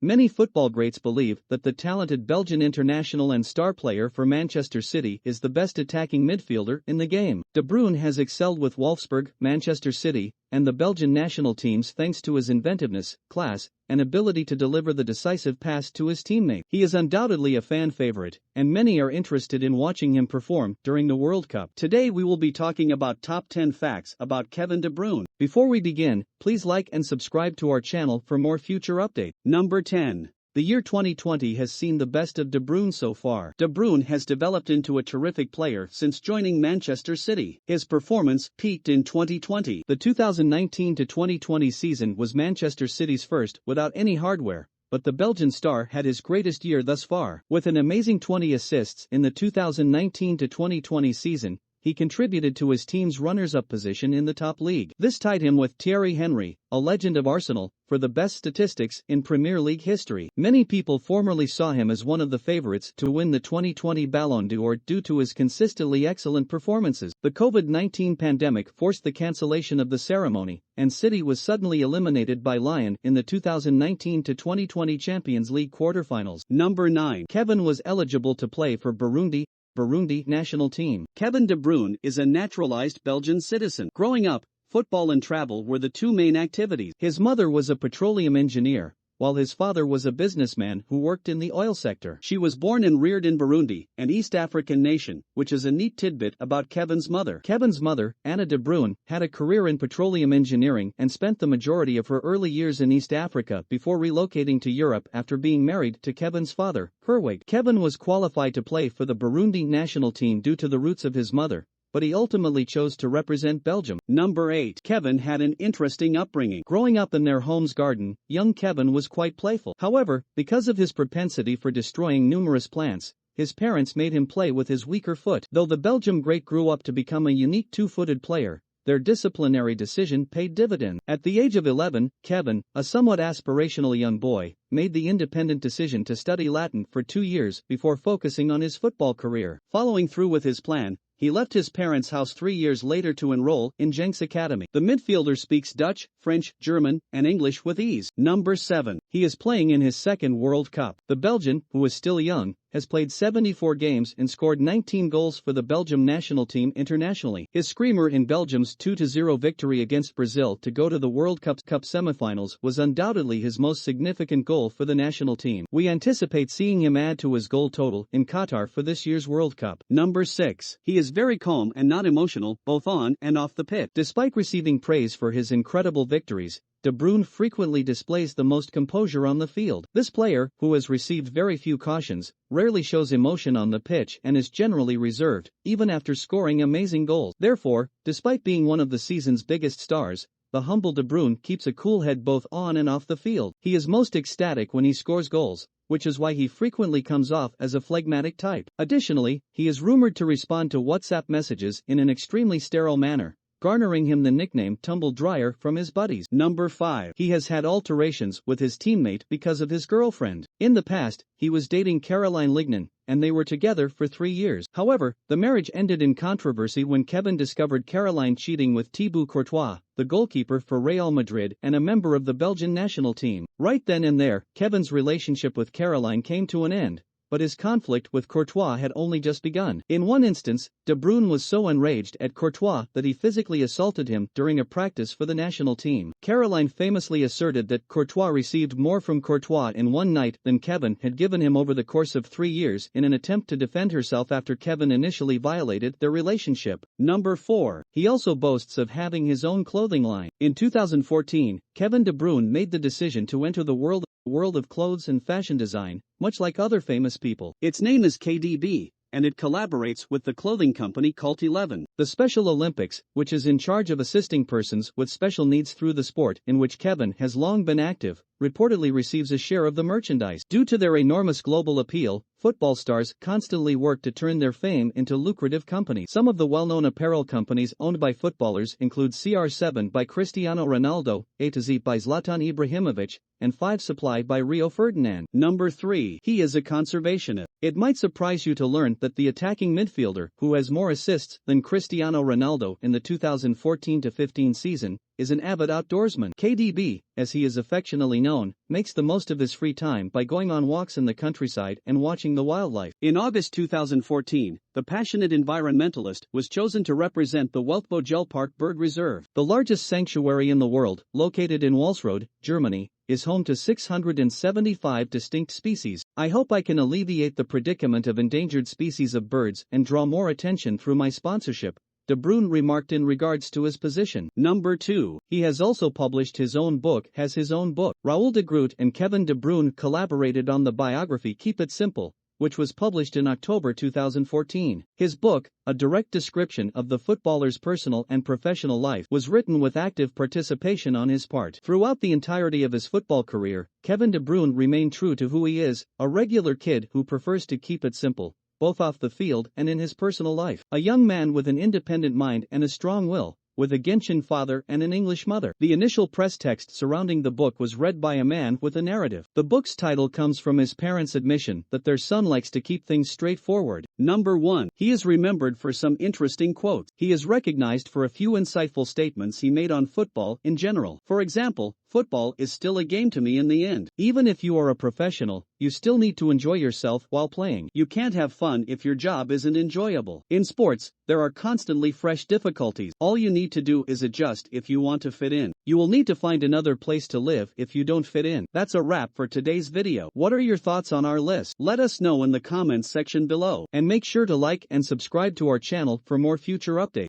Many football greats believe that the talented Belgian international and star player for Manchester City is the best attacking midfielder in the game. De Bruyne has excelled with Wolfsburg, Manchester City, and the Belgian national teams thanks to his inventiveness, class, and ability to deliver the decisive pass to his teammate. He is undoubtedly a fan favorite, and many are interested in watching him perform during the World Cup. Today we will be talking about top 10 facts about Kevin De Bruyne. Before we begin, please like and subscribe to our channel for more future updates. Number 10. The year 2020 has seen the best of De Bruyne so far. De Bruyne has developed into a terrific player since joining Manchester City. His performance peaked in 2020. The 2019-2020 season was Manchester City's first without any hardware, but the Belgian star had his greatest year thus far. With an amazing 20 assists in the 2019-2020 season, he contributed to his team's runners-up position in the top league. This tied him with Thierry Henry, a legend of Arsenal, for the best statistics in Premier League history. Many people formerly saw him as one of the favorites to win the 2020 Ballon d'Or due to his consistently excellent performances. The COVID-19 pandemic forced the cancellation of the ceremony, and City was suddenly eliminated by Lyon in the 2019-2020 Champions League quarterfinals. Number 9. Kevin was eligible to play for Burundi national team. Kevin De Bruyne is a naturalized Belgian citizen. Growing up, football and travel were the two main activities. His mother was a petroleum engineer, while his father was a businessman who worked in the oil sector. She was born and reared in Burundi, an East African nation, which is a neat tidbit about Kevin's mother. Kevin's mother, Anna De Bruyne, had a career in petroleum engineering and spent the majority of her early years in East Africa before relocating to Europe after being married to Kevin's father, Herwig. Kevin was qualified to play for the Burundi national team due to the roots of his mother, but he ultimately chose to represent Belgium. Number 8. Kevin had an interesting upbringing. Growing up in their home's garden, young Kevin was quite playful. However, because of his propensity for destroying numerous plants, his parents made him play with his weaker foot. Though the Belgium great grew up to become a unique two-footed player, their disciplinary decision paid dividends. At the age of 11, Kevin, a somewhat aspirational young boy, made the independent decision to study Latin for 2 years before focusing on his football career. Following through with his plan, he left his parents' house 3 years later to enroll in Genks Academy. The midfielder speaks Dutch, French, German, and English with ease. Number 7. He is playing in his second World Cup. The Belgian, who is still young, has played 74 games and scored 19 goals for the Belgium national team internationally. His screamer in Belgium's 2-0 victory against Brazil to go to the World Cup semifinals was undoubtedly his most significant goal for the national team. We anticipate seeing him add to his goal total in Qatar for this year's World Cup. Number 6. He is very calm and not emotional, both on and off the pitch. Despite receiving praise for his incredible victories, De Bruyne frequently displays the most composure on the field. This player, who has received very few cautions, rarely shows emotion on the pitch and is generally reserved, even after scoring amazing goals. Therefore, despite being one of the season's biggest stars, the humble De Bruyne keeps a cool head both on and off the field. He is most ecstatic when he scores goals, which is why he frequently comes off as a phlegmatic type. Additionally, he is rumored to respond to WhatsApp messages in an extremely sterile manner, garnering him the nickname Tumble Dryer from his buddies. Number 5. He has had alterations with his teammate because of his girlfriend. In the past, he was dating Caroline Lignan, and they were together for 3 years. However, the marriage ended in controversy when Kevin discovered Caroline cheating with Thibaut Courtois, the goalkeeper for Real Madrid and a member of the Belgian national team. Right then and there, Kevin's relationship with Caroline came to an end, but his conflict with Courtois had only just begun. In one instance, De Bruyne was so enraged at Courtois that he physically assaulted him during a practice for the national team. Caroline famously asserted that Courtois received more from Courtois in one night than Kevin had given him over the course of 3 years in an attempt to defend herself after Kevin initially violated their relationship. Number 4. He also boasts of having his own clothing line. In 2014, Kevin De Bruyne made the decision to enter the world of clothes and fashion design, much like other famous people. Its name is KDB, and it collaborates with the clothing company Cult 11. The Special Olympics, which is in charge of assisting persons with special needs through the sport in which Kevin has long been active, reportedly receives a share of the merchandise. Due to their enormous global appeal, football stars constantly work to turn their fame into lucrative companies. Some of the well-known apparel companies owned by footballers include CR7 by Cristiano Ronaldo, A to Z by Zlatan Ibrahimovic, and 5 supplied by Rio Ferdinand. Number 3. He is a conservationist. It might surprise you to learn that the attacking midfielder, who has more assists than Cristiano Ronaldo in the 2014-15 season, is an avid outdoorsman. KDB, as he is affectionately known, makes the most of his free time by going on walks in the countryside and watching the wildlife. In August 2014, the passionate environmentalist was chosen to represent the Weltbogel Park Bird Reserve. The largest sanctuary in the world, located in Walsrode, Germany, is home to 675 distinct species. I hope I can alleviate the predicament of endangered species of birds and draw more attention through my sponsorship, De Bruyne remarked in regards to his position. Number 2. He has also published his own book. Raoul de Groot and Kevin De Bruyne collaborated on the biography Keep It Simple, which was published in October 2014. His book, a direct description of the footballer's personal and professional life, was written with active participation on his part. Throughout the entirety of his football career, Kevin De Bruyne remained true to who he is, a regular kid who prefers to keep it simple, both off the field and in his personal life. A young man with an independent mind and a strong will, with a Gentian father and an English mother. The initial press text surrounding the book was read by a man with a narrative. The book's title comes from his parents' admission that their son likes to keep things straightforward. Number 1. He is remembered for some interesting quotes. He is recognized for a few insightful statements he made on football in general. For example, football is still a game to me in the end. Even if you are a professional, you still need to enjoy yourself while playing. You can't have fun if your job isn't enjoyable. In sports, there are constantly fresh difficulties. All you need to do is adjust if you want to fit in. You will need to find another place to live if you don't fit in. That's a wrap for today's video. What are your thoughts on our list? Let us know in the comments section below. And make sure to like and subscribe to our channel for more future updates.